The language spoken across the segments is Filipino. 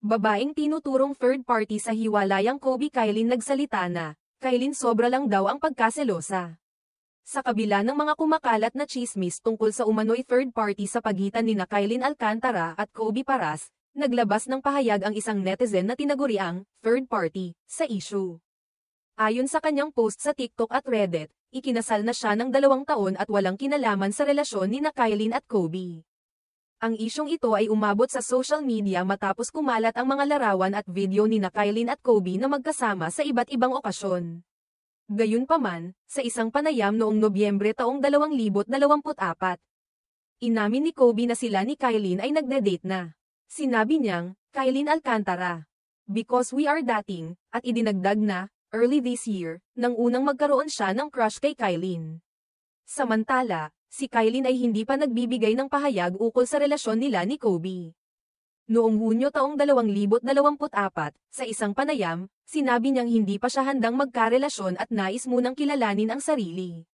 Babaeng tinuturong third party sa hiwalayang Kobe-Kylie nagsalita na, Kylie sobra lang daw ang pagkaselosa. Sa kabila ng mga kumakalat na chismis tungkol sa umano'y third party sa pagitan nina Kylie Alcantara at Kobe Paras, naglabas ng pahayag ang isang netizen na tinaguriang third party sa issue. Ayon sa kanyang post sa TikTok at Reddit, ikinasal na siya ng 2 taon at walang kinalaman sa relasyon nina Kylie at Kobe. Ang isyong ito ay umabot sa social media matapos kumalat ang mga larawan at video nina Kylie at Kobe na magkasama sa iba't ibang okasyon. Gayunpaman, sa isang panayam noong Nobyembre taong 2024, inamin ni Kobe na sila ni Kylie ay nagde-date na. Sinabi niyang, Kylie Alcantara, "Because we are dating," at idinagdag na, early this year, nang unang magkaroon siya ng crush kay Kylie. Samantala, si Kylie ay hindi pa nagbibigay ng pahayag ukol sa relasyon nila ni Kobe. Noong Hunyo taong 2024, sa isang panayam, sinabi niyang hindi pa siya handang magkarelasyon at nais munang kilalanin ang sarili.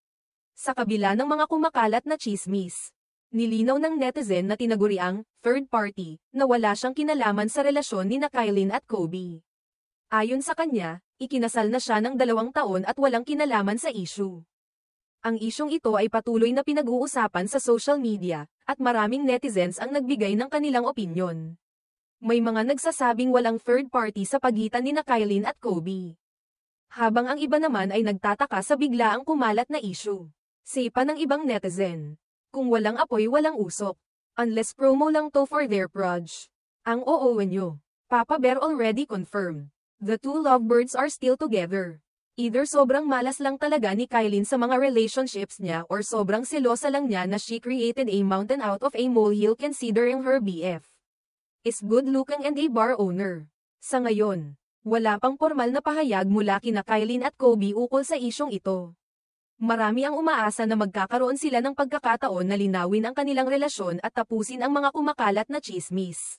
Sa kabila ng mga kumakalat na chismis, nilinaw ng netizen na tinaguriang third party na wala siyang kinalaman sa relasyon nina Kylie at Kobe. Ayon sa kanya, ikinasal na siya ng 2 taon at walang kinalaman sa issue. Ang isyong ito ay patuloy na pinag-uusapan sa social media, at maraming netizens ang nagbigay ng kanilang opinyon. May mga nagsasabing walang third party sa pagitan nina Kylie at Kobe. Habang ang iba naman ay nagtataka sa biglaang kumalat na issue. Sipa ng ibang netizen, kung walang apoy walang usok. Unless promo lang to for their proj. Ang oo nyo. Papa Bear already confirmed. The two lovebirds are still together. Either sobrang malas lang talaga ni Kylie sa mga relationships niya or sobrang selosa lang niya na she created a mountain out of a molehill considering her BF is good looking and a bar owner. Sa ngayon, wala pang formal na pahayag mula kina Kylie at Kobe ukol sa isyong ito. Marami ang umaasa na magkakaroon sila ng pagkakataon na linawin ang kanilang relasyon at tapusin ang mga kumakalat na chismis.